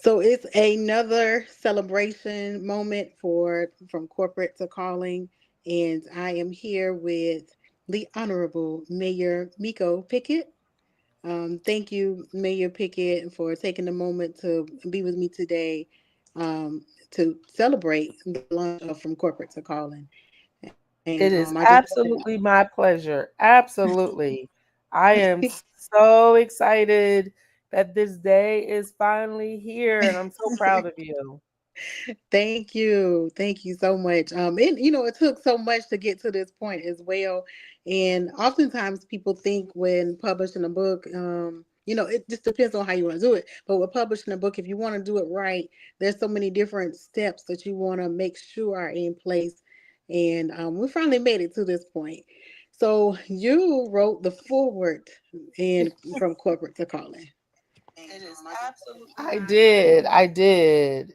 So it's another celebration moment for from corporate to calling, and I am here with the Honorable Mayor Miko Pickett. Thank you, Mayor Pickett, for taking the moment to be with me today to celebrate the launch of From Corporate to Calling. And It I is just absolutely my pleasure. Absolutely. I am so excited that this day is finally here, and I'm so proud of you. Thank you. Thank you so much. And it took so much to get to this point as well. And oftentimes people think when publishing a book, it just depends on how you want to do it. But with publishing a book, if you want to do it right, there's so many different steps that you want to make sure are in place. And we finally made it to this point. So you wrote the forward and from corporate to calling. It is absolutely I did. I did.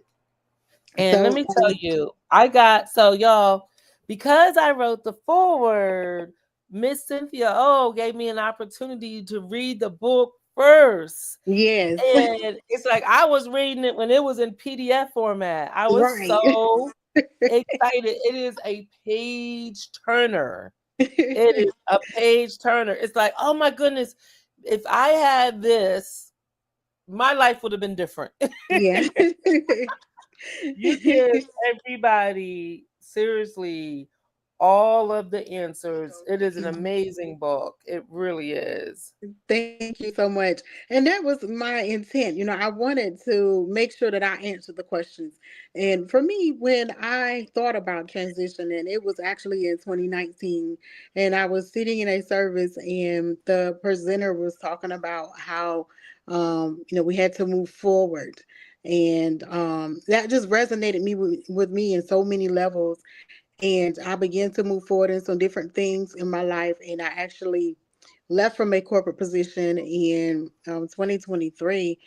And let So me tell you, I got so y'all, because I wrote the foreword, Miss Cynthia O gave me an opportunity to read the book first. yes, And it's like I was reading it when it was in PDF format. I was right. so excited. It is a page turner. It is a page turner. It's like, oh my goodness, if I had this, my life would have been different. Yeah. You give everybody seriously all of the answers. It is an amazing book. It really is. Thank you so much. And that was my intent. I wanted to make sure that I answered the questions. And for me, when I thought about transitioning, it was actually in 2019. And I was sitting in a service, and the presenter was talking about how, we had to move forward. And that just resonated with me in so many levels. And I began to move forward in some different things in my life. And I actually left from a corporate position in 2023.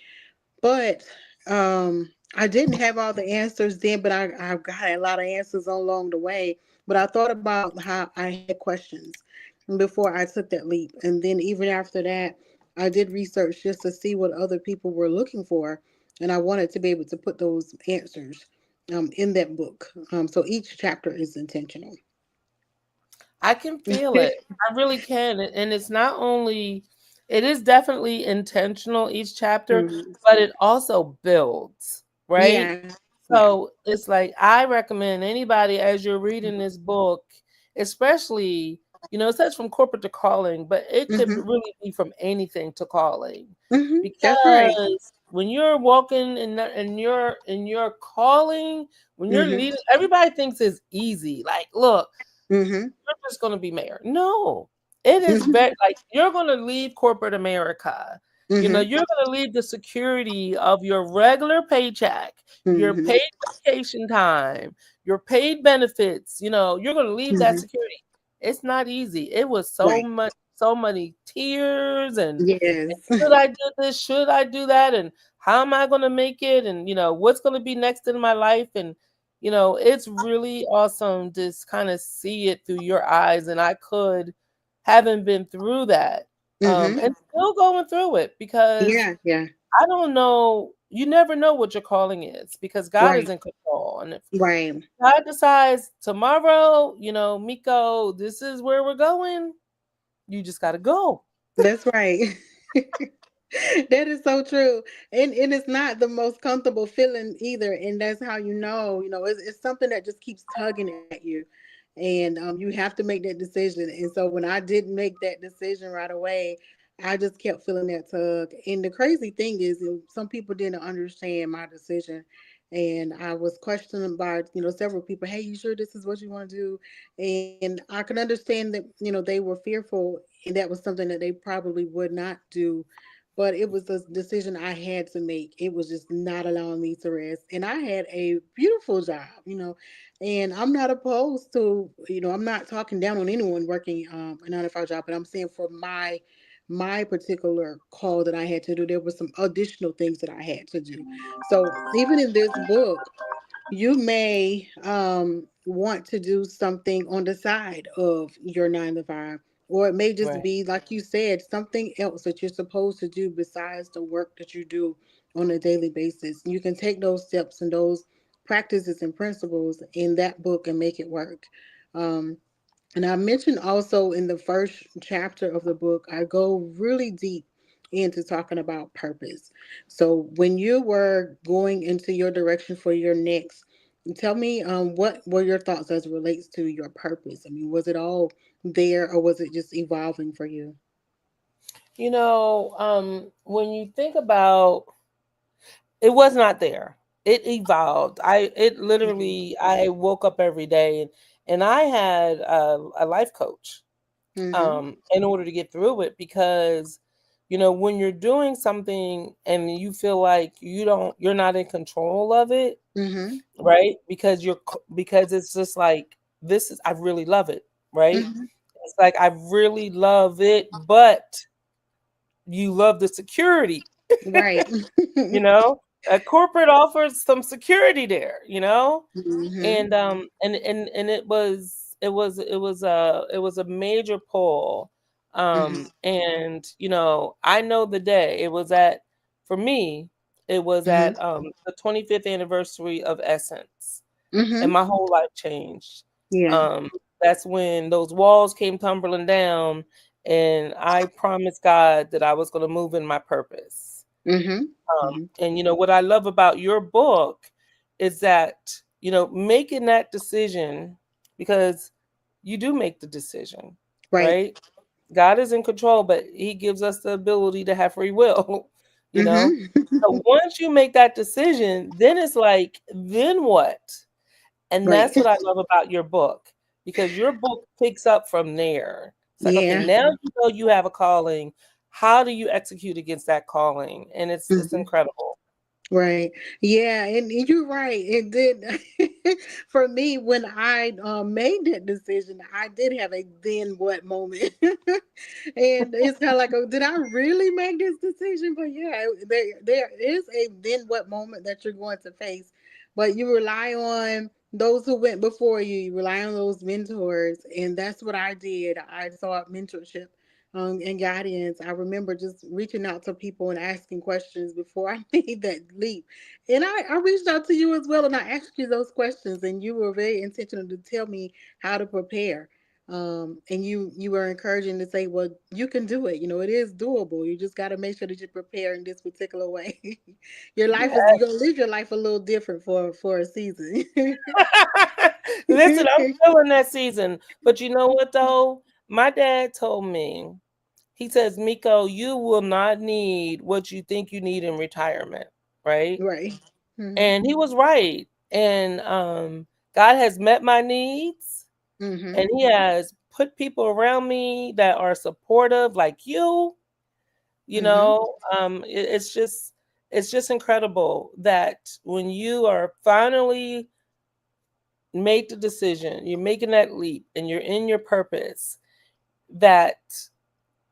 But I didn't have all the answers then, but I got a lot of answers along the way. But I thought about how I had questions before I took that leap. And then even after that, I did research just to see what other people were looking for. And I wanted to be able to put those answers in that book. So each chapter is intentional. I can feel it. I really can. And it's not only, it is definitely intentional each chapter, Mhm. but it also builds, right? Yeah, yeah. So it's like I recommend anybody as you're reading this book, especially, it says from corporate to calling, but it could Hmm. really be from anything to calling. That's right. Because when you're walking in your calling, when you're Hmm. leading, everybody thinks it's easy. Like, look, Hmm. you're just going to be mayor. No, it is Hmm. very like you're going to leave corporate America. Hmm. You're going to leave the security of your regular paycheck, your Hmm. paid vacation time, your paid benefits. You're going to leave that Hmm. security. It's not easy. It was so Right. much, so many tears and Yes. should I do this? Should I do that? And how am I going to make it? And what's going to be next in my life? And it's really awesome to kind of see it through your eyes. And I could, haven't been through that, Hmm. and still going through it because Yeah. Yeah. I don't know. You never know what your calling is because God is Right. in control. And if Right. God decides tomorrow, Miko, this is where we're going, you just got to go. That's right. That is so true. And it's not the most comfortable feeling either. And that's how it's something that just keeps tugging at you. And you have to make that decision. And so when I didn't make that decision right away, I just kept feeling that tug. And the crazy thing is, some people didn't understand my decision. And I was questioned by, several people, hey, you sure this is what you want to do? And I can understand that, they were fearful and that was something that they probably would not do, but it was a decision I had to make. It was just not allowing me to rest. And I had a beautiful job, and I'm not opposed to, I'm not talking down on anyone working a 9 to 5 job, but I'm saying for my particular call that I had to do, there were some additional things that I had to do. So even in this book, you may want to do something on the side of your 9 to 5, or it may just Right. be, like you said, something else that you're supposed to do besides the work that you do on a daily basis. You can take those steps and those practices and principles in that book and make it work. Um, and I mentioned also in the first chapter of the book, I go really deep into talking about purpose. So when you were going into your direction for your next, tell me what were your thoughts as it relates to your purpose? I mean, was it all there or was it just evolving for you? When you think about, it was not there. It evolved. It Mm-hmm. literally, I woke up every day, and I had a life coach Mm-hmm. in order to get through it, because when you're doing something and you feel like you're not in control of it, Mm-hmm. right? Because it's just like, I really love it, right? Mm-hmm. It's like I really love it, but you love the security, Right. you know. A corporate offers some security there, Mm-hmm. and it was a major pull. Mm-hmm. And I know the day it was at, for me, it was Mm-hmm. at the 25th anniversary of Essence, and Mm-hmm. my whole life changed. Yeah. um that's when those walls came tumbling down, and I promised God that I was going to move in my purpose. Mm-hmm. Mm-hmm. And what I love about your book is that, making that decision, because you do make the decision, Right. right? God is in control, but He gives us the ability to have free will, you know? Mm-hmm. So once you make that decision, then it's like, then what? And Right. that's what I love about your book, because your book picks up from there. It's like, okay, Yeah. now you have a calling. How do you execute against that calling? And it's Mhm. incredible. Right. Yeah, and you're right. It did for me when I made that decision. I did have a then what moment, and it's kind of like, oh, did I really make this decision? But yeah, there is a then what moment that you're going to face, but you rely on those who went before you. You rely on those mentors, and that's what I did. I sought mentorship and guidance. I remember just reaching out to people and asking questions before I made that leap. And I reached out to you as well, and I asked you those questions, and you were very intentional to tell me how to prepare. And you were encouraging to say, well, you can do it. You know, it is doable. You just got to make sure that you prepare in this particular way. Your life is you're gonna live your life a little different for a season. Listen, I'm still in that season. But you know what though? My dad told me, he says, Miko, you will not need what you think you need in retirement, right? Right. Mhm. And he was right. And God has met my needs, Mhm. and He has put people around me that are supportive, like you. You Mhm. know, it's just incredible that when you are finally made the decision, you're making that leap, and you're in your purpose, that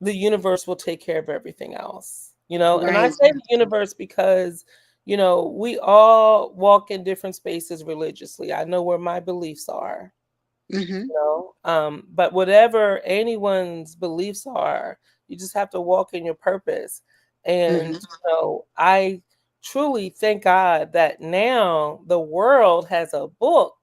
the universe will take care of everything else. And I Right. say the universe because, we all walk in different spaces religiously. I know where my beliefs are, Mhm. but whatever anyone's beliefs are, you just have to walk in your purpose. And, Mhm. I truly thank God that now the world has a book.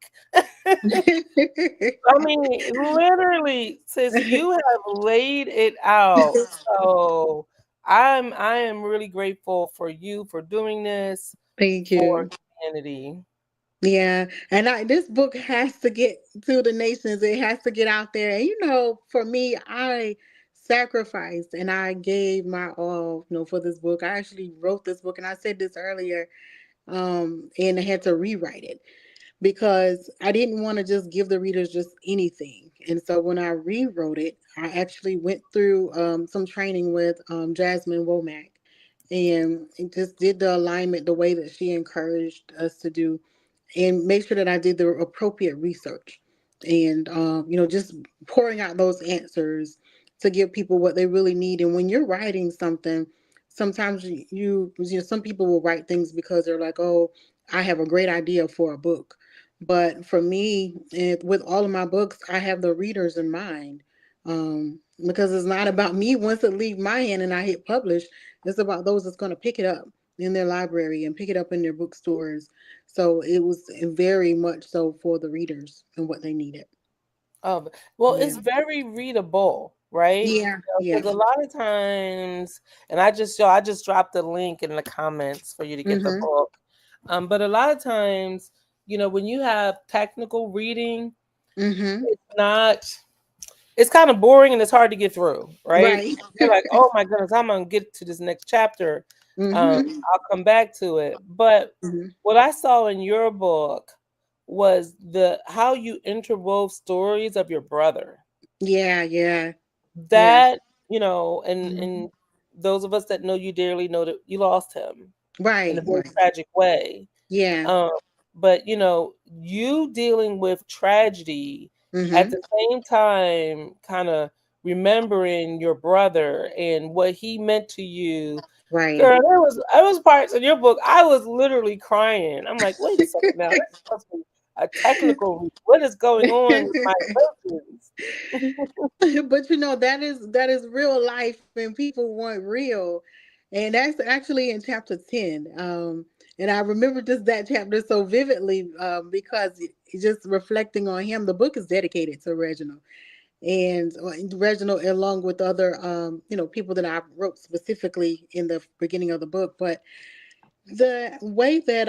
I mean, literally, sis, you have laid it out. So I am really grateful for you for doing this Thank for you. humanity. Yeah, and this book has to get to the nations. It has to get out there. And for me, I sacrificed and I gave my all, for this book. I actually wrote this book, and I said this earlier, and I had to rewrite it because I didn't want to just give the readers just anything. And so when I rewrote it, I actually went through some training with Jasmine Womack, and it just did the alignment the way that she encouraged us to do, and make sure that I did the appropriate research, and just pouring out those answers to give people what they really need. And when you're writing something, sometimes some people will write things because they're like, oh, I have a great idea for a book. But for me, with all of my books, I have the readers in mind, because it's not about me once it leaves my hand and I hit publish. It's about those that's going to pick it up in their library and pick it up in their bookstores. So it was very much so for the readers and what they needed. Oh, well, Yeah. it's very readable, right? Yeah. Yeah. Because a lot of times, and I just dropped the link in the comments for you to get the Mm-hmm. book. But a lot of times, when you have technical reading, Mm-hmm. it's not. It's kind of boring and it's hard to get through, right? Right. You're like, oh my goodness, I'm gonna get to this next chapter. Mm-hmm. I'll come back to it. But Mm-hmm. what I saw in your book was the how you interwove stories of your brother. Yeah. Yeah. Yeah. That, and Mm-hmm. those of us that know you dearly know that you lost him in a Right. very Right. tragic way. Yeah. Um, but you dealing with tragedy at Mm-hmm. the same time, kind of remembering your brother and what he meant to you. Right. Girl, there was parts in your book I was literally crying. I'm like, wait a second now, that's supposed to be a technical read. What is going on with my emotions? But that is real life and people want real. And that's actually in chapter 10. And I remember just that chapter so vividly, because just reflecting on him. The book is dedicated to Reginald, and Reginald along with other people that I wrote specifically in the beginning of the book. But the way that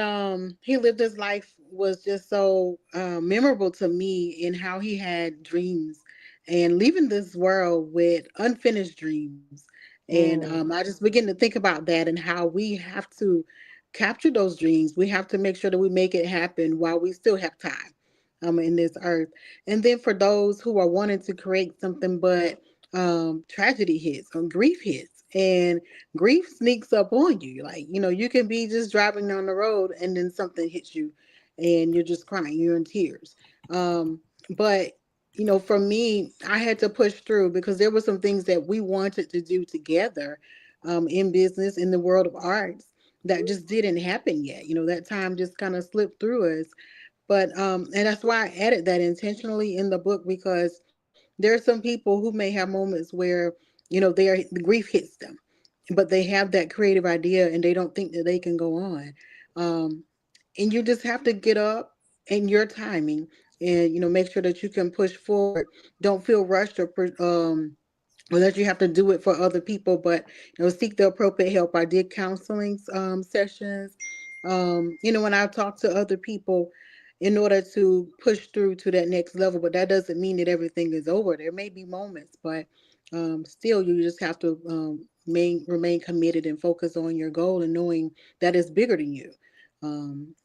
he lived his life was just so memorable to me, in how he had dreams and leaving this world with unfinished dreams. And Mm, I just begin to think about that, and how we have to capture those dreams. We have to make sure that we make it happen while we still have time in this earth. And then for those who are wanting to create something, but tragedy hits, or grief hits, and grief sneaks up on you. Like, you can be just driving down the road and then something hits you and you're just crying, you're in tears. But for me, I had to push through, because there were some things that we wanted to do together, in business, in the world of arts, that just didn't happen yet. That time just kind of slipped through us. But and that's why I added that intentionally in the book, because there are some people who may have moments where the grief hits them, but they have that creative idea and they don't think that they can go on. Um, and you just have to get up in your timing, and make sure that you can push forward. Don't feel rushed, or that you have to do it for other people, but seek the appropriate help. I did counseling sessions, when I talk to other people in order to push through to that next level. But that doesn't mean that everything is over. There may be moments, but still, you just have to remain committed and focus on your goal, and knowing that it's bigger than you.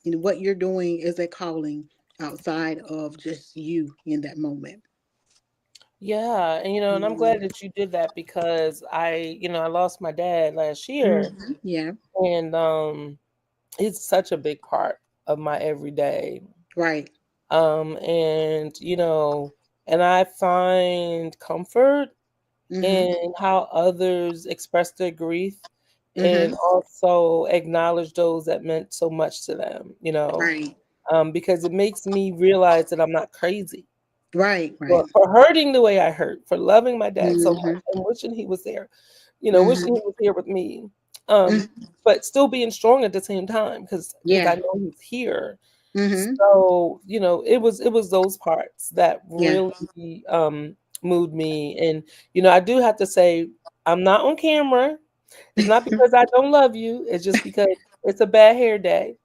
What you're doing is a calling outside of just you in that moment. yeah, and I'm glad Mhm. that you did that because I lost my dad last year, Yeah. and it's such a big part of my everyday. Right. And and I find comfort Mm-hmm. in how others express their grief and Mm-hmm. also acknowledge those that meant so much to them, Right. because it makes me realize that I'm not crazy Right. for, Right. for hurting the way I hurt, for loving my dad so much Mm-hmm. and wishing he was there, wishing Mm-hmm. he was here with me, um, Mm-hmm. but still being strong at the same time because I Yeah. know he's here. Mm-hmm. So, it was those parts that Yeah. really moved me. And I do have to say, I'm not on camera. It's not because I don't love you. It's just because it's a bad hair day.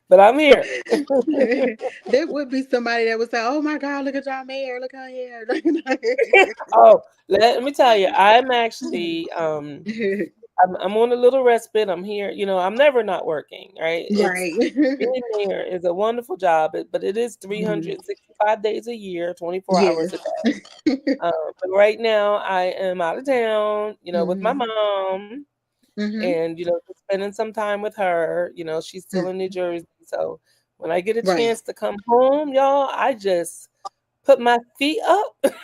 But I'm here. There would be somebody that would say, "Oh my God, look at your hair! Look at her hair!" Oh, let me tell you, I'm actually I'm on a little respite. I'm here. I'm never not working, right? It's Right. being there is a wonderful job, but it is Mhm. 365 days a year, 24 hours a Yes. day. But right now I am out of town, with my Mhm. mom, Mhm. and just spending some time with her. She's still in New Jersey, so when I get a Right. chance to come home, y'all, I just put my feet up and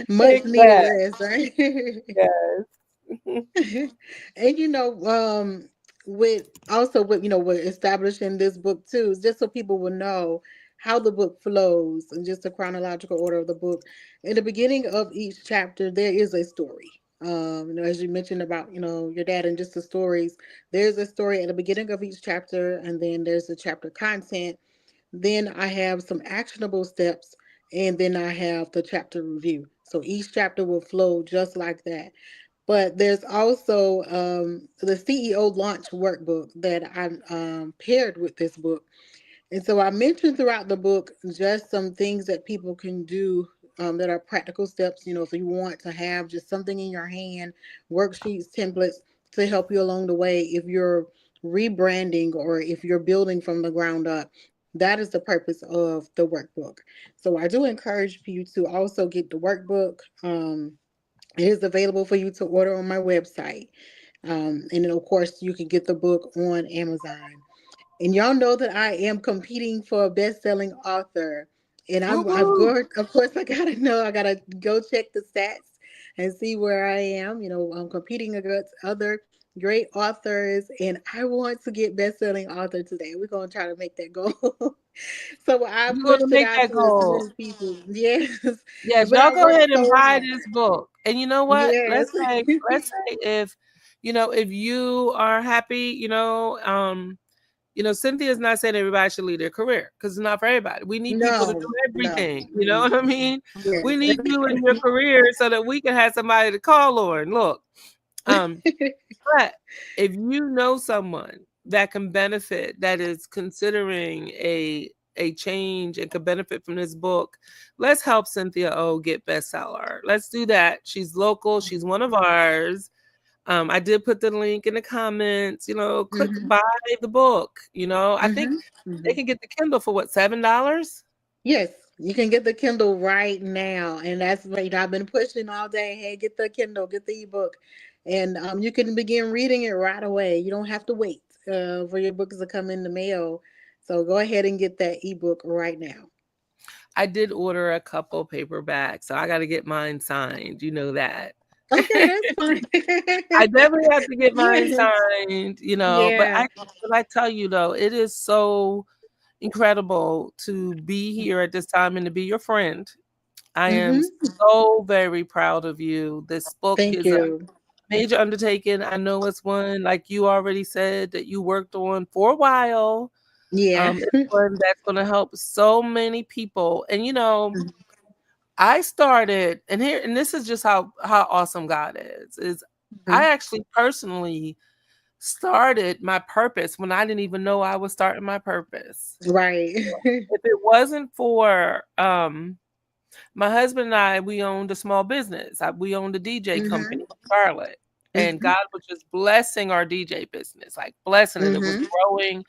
Much kick needed back. rest, right? Yes. And with also with with establishing this book too, just so people will know how the book flows and just the chronological order of the book. In the beginning of each chapter, there is a story. As you mentioned about, your dad and just the stories, there's a story at the beginning of each chapter, and then there's the chapter content. Then I have some actionable steps, and then I have the chapter review. So each chapter will flow just like that. But there's also the CEO launch workbook that I paired with this book. And so I mentioned throughout the book just some things that people can do that are practical steps. If you want to have just something in your hand, worksheets, templates to help you along the way, if you're rebranding or if you're building from the ground up, that is the purpose of the workbook. So I do encourage you to also get the workbook. It is available for you to order on my website. And then, of course, you can get the book on Amazon. And y'all know that I am competing for a best-selling author. And I'm Woo-hoo. going, of course, I gotta go check the stats and see where I am. I'm competing against other great authors, and I want to get best-selling author today. We're gonna try to make that goal. So I You're gonna pushed it make out that to as goal. many people. Yes. Yes, But y'all I go worked ahead and so buy hard. this book. And you know what? Yes. Let's say if you are happy, Cynthia's not saying everybody should leave their career because it's not for everybody. We need people to do No, no. everything. You know Mm-mm. what I mean? We Yes. need you in your career so that we can have somebody to call on. Look, um, but if you know someone that can benefit, that is considering a change and could benefit from this book, let's help Cynthia O get bestseller. Let's do that. She's local. She's one of ours. I did put the link in the comments. Click Hmm. buy the book. I think Hmm. they Hmm. can get the Kindle for what, $7? Yes, you can get the Kindle right now, and that's what I've been pushing all day. Hey, get the Kindle, get the ebook, and you can begin reading it right away. You don't have to wait for your books to come in the mail. So go ahead and get that ebook right now. I did order a couple paperbacks, so I got to get mine signed. You know that. Okay, that's fine. I definitely have to get mine Yes, signed, but yeah. I tell you though, it is so incredible to be here at this time and to be your friend. I am Mm-hmm. so very proud of you. This book Thank is a you. major undertaking. I know it's one, like you already said, that you worked on for a while. Yeah. It's one that's going to help so many people. And I started, and this is just how awesome God is Mhm. I actually personally started my purpose when I didn't even know I was starting my purpose. Right. If it wasn't for my husband and I, we owned a small business. We owned a DJ company Mm-hmm. in Charlotte. And Mm-hmm. God was just blessing our DJ business, like blessing it. It was Mm-hmm. growing.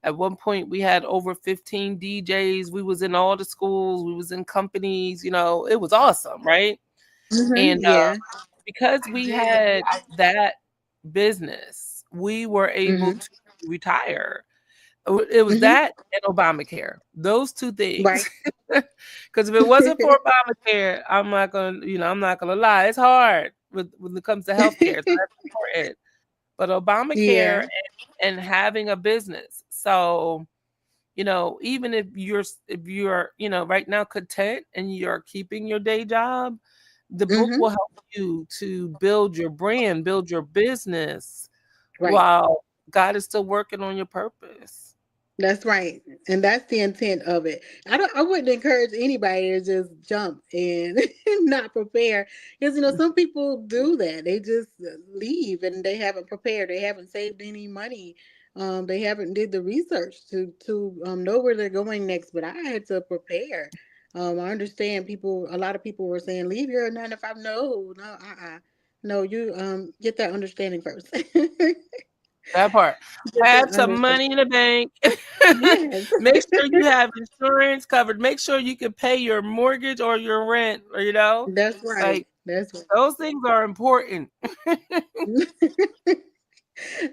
At one point we had over 15 DJs. We was in all the schools, we was in companies, it was awesome, right? Mm-hmm. And Yeah. because we had that business, we were able Mm-hmm. to retire. It was Mm-hmm. that and Obamacare. Those two things. Right. Because if it wasn't for Obamacare, I'm not gonna lie, it's hard when it comes to healthcare. So that's important. But Obamacare Yeah. and having a business. So, even if you're, right now content and you're keeping your day job, the book will Mm-hmm. help you to build your brand, build your business Right. while God is still working on your purpose. That's right. And that's the intent of it. I wouldn't encourage anybody to just jump and not prepare. Because some people do that. They just leave and they haven't prepared. They haven't saved any money. They haven't did the research to know where they're going next. But I had to prepare. I understand people a lot of people were saying, leave your 9 to 5. No, no, no, you get that understanding first. That part. Get Have that some understanding. money in the bank. Yes. Make sure you have insurance covered. Make sure you can pay your mortgage or your rent, or That's right. like That's right. those things are important.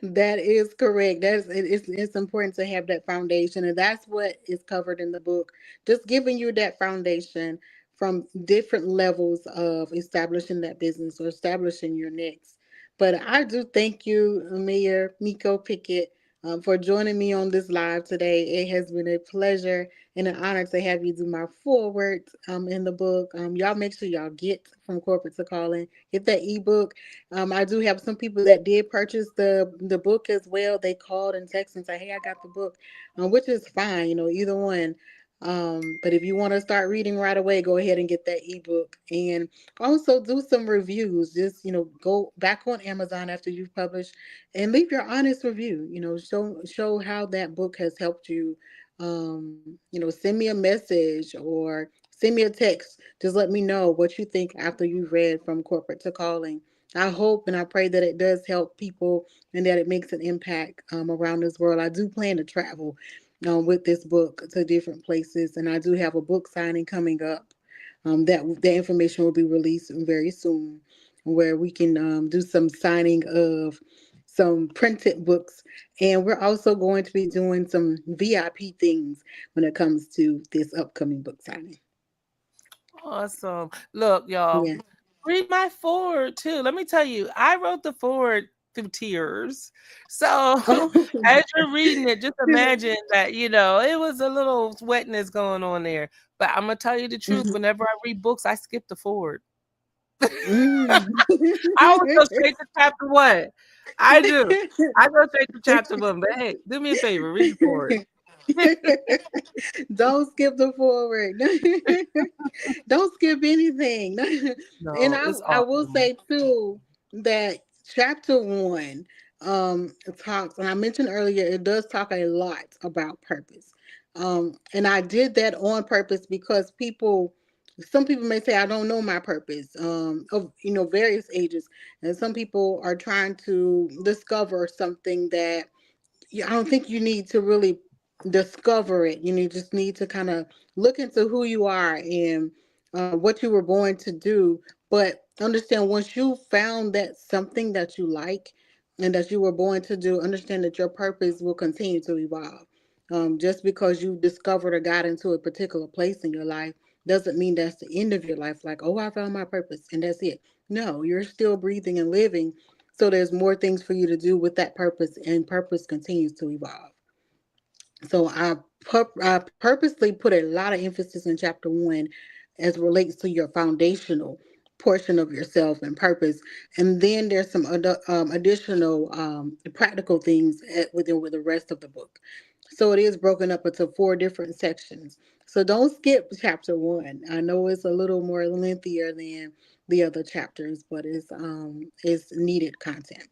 That is correct. It's important to have that foundation, and that's what is covered in the book. Just giving you that foundation from different levels of establishing that business or establishing your next. But I do thank you, Mayor Miko Pickett, for joining me on this live today. It has been a pleasure, and an honor to have you do my forward in the book. Y'all make sure y'all get From Corporate to Calling. Get that ebook. I do have some people that did purchase the book as well. They called and texted and said, "Hey, I got the book," which is fine. Either one. But if you want to start reading right away, go ahead and get that ebook, and also do some reviews. Just go back on Amazon after you've published and leave your honest review. Show how that book has helped you. Send me a message or send me a text. Just let me know what you think after you've read From Corporate to Calling. I hope and I pray that it does help people and that it makes an impact around this world. I do plan to travel with this book to different places, and I do have a book signing coming up. That the information will be released very soon, where we can do some signing of some printed books, and we're also going to be doing some VIP things when it comes to this upcoming book signing. Awesome. Look, y'all, Yeah. read my forward too. Let me tell you, I wrote the forward through tears. So Oh. as you're reading it, just imagine that, it was a little wetness going on there. But I'm gonna tell you the truth, Mhm. whenever I read books, I skip the forward. Mm. I always go straight to chapter one. I do. I go straight to chapter one. But hey, do me a favor, read the forward. Don't skip the forward. Don't skip anything. And No, I it's I will awesome. say too that chapter one talks, and I mentioned earlier, it does talk a lot about purpose. And I did that on purpose because some people may say I don't know my purpose of various ages, and some people are trying to discover something that I don't think you need to really discover it. Just need to kind of look into who you are and what you were born to do. But understand once you found that something that you like and that you were born to do, understand that your purpose will continue to evolve. Just because you discovered or got into a particular place in your life doesn't mean that's the end of your life. Like, oh, I found my purpose and that's it. No, you're still breathing and living, so there's more things for you to do with that purpose, and purpose continues to evolve. So I purposely put a lot of emphasis in chapter one as relates to your foundational portion of yourself and purpose, and then there's some other additional practical things within with the rest of the book. So it is broken up into four different sections. So don't skip chapter one. I know it's a little more lengthier than the other chapters, but it's needed content.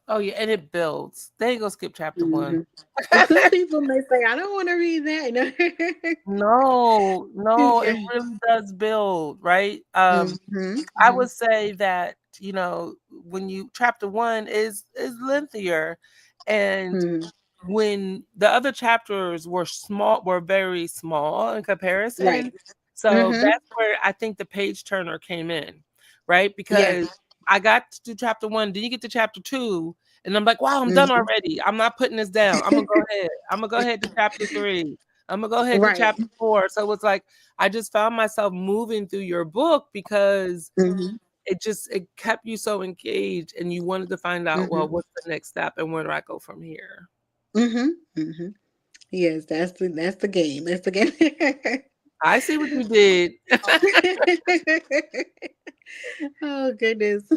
Oh yeah, and it builds. There you go, skip chapter one. Hmm. And some people may say, I don't want to read that. No, no, it really does build, right? Hmm. I Hmm. would say that, when you chapter one is lengthier, and Hmm. when the other chapters were very small in Right. comparison. So Hmm. that's where I think the page turner came in, right? Yeah. Because I got to do chapter one, then you get to chapter two, and I'm like, wow, I'm done Hmm. already. I'm not putting this down. I'm gonna go ahead. I'm gonna go ahead to chapter three. I'm gonna go ahead to Right. chapter four. So it's like I just found myself moving through your book because Hmm. it kept you so engaged and you wanted to find out, well, Hmm. what's the next step and where do I go from here? Hmm. Hmm. Yes, that's the game. That's the game. I see what you did. Oh goodness.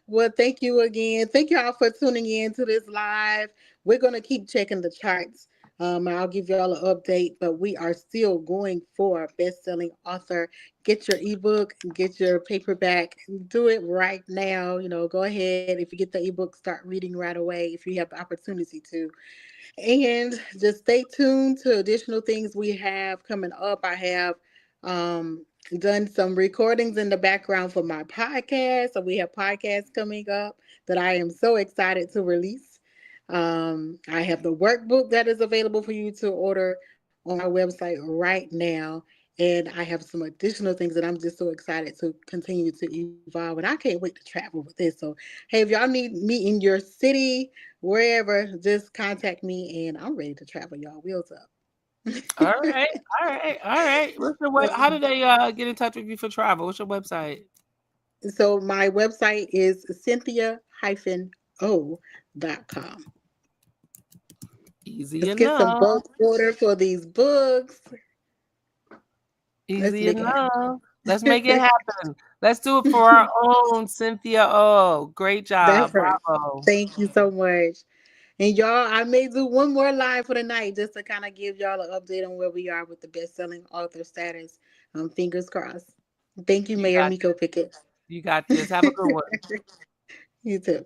Well, thank you again. Thank y'all for tuning in to this live. We're gonna keep checking the charts. I'll give y'all an update, but we are still going for best-selling author. Get your ebook, get your paperback, do it right now. Go ahead. If you get the ebook, start reading right away if you have the opportunity to. And just stay tuned to additional things we have coming up. I have um, done some recordings in the background for my podcast. So we have podcasts coming up that I am so excited to release. I have the workbook that is available for you to order on my website right now. And I have some additional things that I'm just so excited to continue to evolve. And I can't wait to travel with this. So, hey, if y'all need me in your city, wherever, just contact me and I'm ready to travel, y'all. Wheels up. All right, all right, all right. How do they get in touch with you for travel? What's your website? So my website is cynthia-o.com. Easy Let's get some enough. bulk order for these books. Let's Easy make it happen. enough. Let's make it happen. Let's do it for our own Cynthia. Oh, great That's job. right. Bravo. Thank you so much. And y'all, I may do one more live for the night just to kind of give y'all an update on where we are with the best-selling author status. Fingers crossed. Thank you, You Mayor got Miko Pickett. you got this. Have a good one. You too.